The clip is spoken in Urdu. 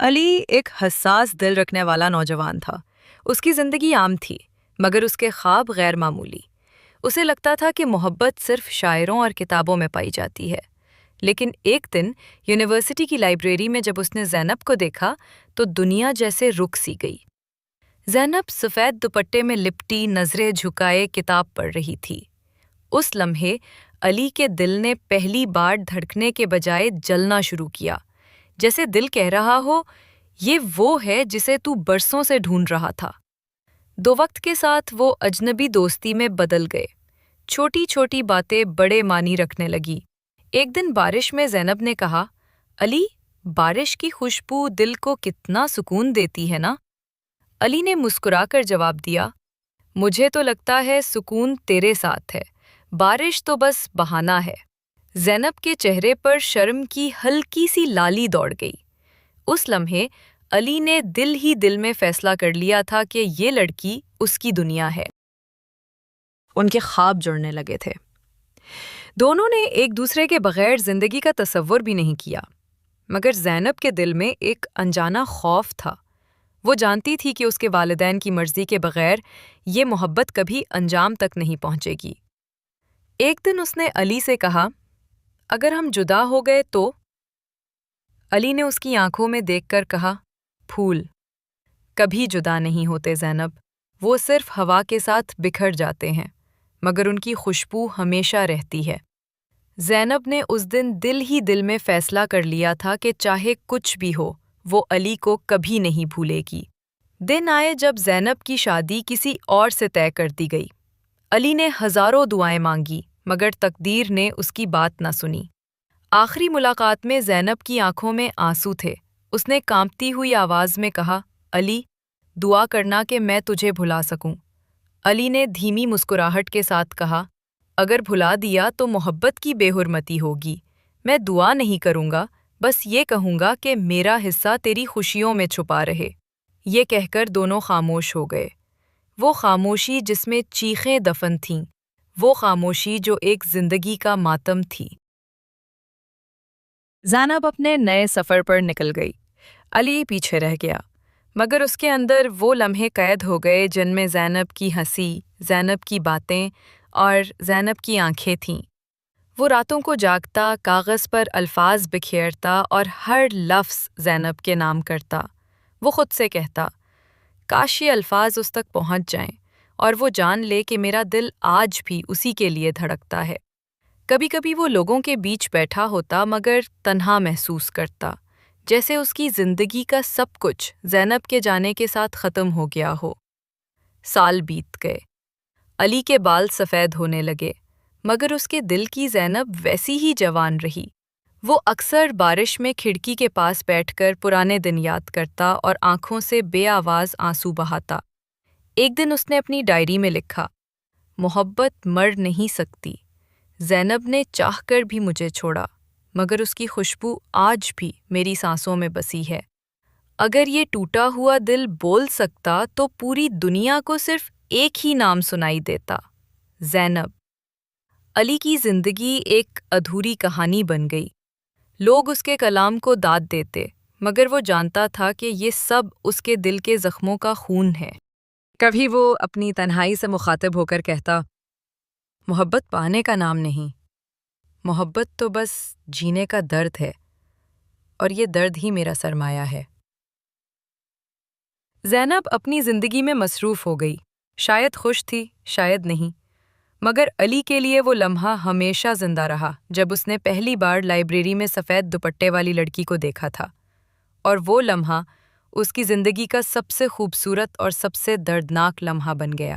علی ایک حساس دل رکھنے والا نوجوان تھا۔ اس کی زندگی عام تھی، مگر اس کے خواب غیر معمولی۔ اسے لگتا تھا کہ محبت صرف شاعروں اور کتابوں میں پائی جاتی ہے۔ لیکن ایک دن یونیورسٹی کی لائبریری میں جب اس نے زینب کو دیکھا تو دنیا جیسے رک سی گئی۔ زینب سفید دوپٹے میں لپٹی نظریں جھکائے کتاب پڑھ رہی تھی۔ اس لمحے علی کے دل نے پہلی بار دھڑکنے کے بجائے جلنا شروع کیا، جیسے دل کہہ رہا ہو یہ وہ ہے جسے تو برسوں سے ڈھونڈ رہا تھا۔ دو وقت کے ساتھ وہ اجنبی دوستی میں بدل گئے۔ چھوٹی چھوٹی باتیں بڑے معنی رکھنے لگی۔ ایک دن بارش میں زینب نے کہا، علی، بارش کی خوشبو دل کو کتنا سکون دیتی ہے نا؟ علی نے مسکرا کر جواب دیا، مجھے تو لگتا ہے سکون تیرے ساتھ ہے، بارش تو بس بہانہ ہے۔ زینب کے چہرے پر شرم کی ہلکی سی لالی دوڑ گئی۔ اس لمحے علی نے دل ہی دل میں فیصلہ کر لیا تھا کہ یہ لڑکی اس کی دنیا ہے۔ ان کے خواب جڑنے لگے تھے۔ دونوں نے ایک دوسرے کے بغیر زندگی کا تصور بھی نہیں کیا، مگر زینب کے دل میں ایک انجانا خوف تھا۔ وہ جانتی تھی کہ اس کے والدین کی مرضی کے بغیر یہ محبت کبھی انجام تک نہیں پہنچے گی۔ ایک دن اس نے علی سے کہا، اگر ہم جدا ہو گئے تو؟ علی نے اس کی آنکھوں میں دیکھ کر کہا، پھول کبھی جدا نہیں ہوتے زینب، وہ صرف ہوا کے ساتھ بکھر جاتے ہیں، مگر ان کی خوشبو ہمیشہ رہتی ہے۔ زینب نے اس دن دل ہی دل میں فیصلہ کر لیا تھا کہ چاہے کچھ بھی ہو، وہ علی کو کبھی نہیں بھولے گی۔ دن آئے جب زینب کی شادی کسی اور سے طے کر دی گئی۔ علی نے ہزاروں دعائیں مانگی، مگر تقدیر نے اس کی بات نہ سنی۔ آخری ملاقات میں زینب کی آنکھوں میں آنسو تھے۔ اس نے کانپتی ہوئی آواز میں کہا، علی، دعا کرنا کہ میں تجھے بھلا سکوں۔ علی نے دھیمی مسکراہٹ کے ساتھ کہا، اگر بھلا دیا تو محبت کی بے حرمتی ہوگی۔ میں دعا نہیں کروں گا، بس یہ کہوں گا کہ میرا حصہ تیری خوشیوں میں چھپا رہے۔ یہ کہہ کر دونوں خاموش ہو گئے۔ وہ خاموشی جس میں چیخیں دفن تھیں، وہ خاموشی جو ایک زندگی کا ماتم تھی۔ زینب اپنے نئے سفر پر نکل گئی۔ علی پیچھے رہ گیا، مگر اس کے اندر وہ لمحے قید ہو گئے جن میں زینب کی ہنسی، زینب کی باتیں اور زینب کی آنکھیں تھیں۔ وہ راتوں کو جاگتا، کاغذ پر الفاظ بکھیرتا اور ہر لفظ زینب کے نام کرتا۔ وہ خود سے کہتا، کاش یہ الفاظ اس تک پہنچ جائیں اور وہ جان لے کہ میرا دل آج بھی اسی کے لیے دھڑکتا ہے۔ کبھی کبھی وہ لوگوں کے بیچ بیٹھا ہوتا مگر تنہا محسوس کرتا، جیسے اس کی زندگی کا سب کچھ زینب کے جانے کے ساتھ ختم ہو گیا ہو۔ سال بیت گئے۔ علی کے بال سفید ہونے لگے، مگر اس کے دل کی زینب ویسی ہی جوان رہی۔ وہ اکثر بارش میں کھڑکی کے پاس بیٹھ کر پرانے دن یاد کرتا اور آنکھوں سے بے آواز آنسو بہاتا۔ ایک دن اس نے اپنی ڈائری میں لکھا، محبت مر نہیں سکتی، زینب نے چاہ کر بھی مجھے چھوڑا، مگر اس کی خوشبو آج بھی میری سانسوں میں بسی ہے۔ اگر یہ ٹوٹا ہوا دل بول سکتا تو پوری دنیا کو صرف ایک ہی نام سنائی دیتا، زینب۔ علی کی زندگی ایک ادھوری کہانی بن گئی۔ لوگ اس کے کلام کو داد دیتے، مگر وہ جانتا تھا کہ یہ سب اس کے دل کے زخموں کا خون ہے۔ کبھی وہ اپنی تنہائی سے مخاطب ہو کر کہتا، محبت پانے کا نام نہیں، محبت تو بس جینے کا درد ہے، اور یہ درد ہی میرا سرمایہ ہے۔ زینب اپنی زندگی میں مصروف ہو گئی، شاید خوش تھی، شاید نہیں، مگر علی کے لیے وہ لمحہ ہمیشہ زندہ رہا جب اس نے پہلی بار لائبریری میں سفید دوپٹے والی لڑکی کو دیکھا تھا، اور وہ لمحہ اس کی زندگی کا سب سے خوبصورت اور سب سے دردناک لمحہ بن گیا۔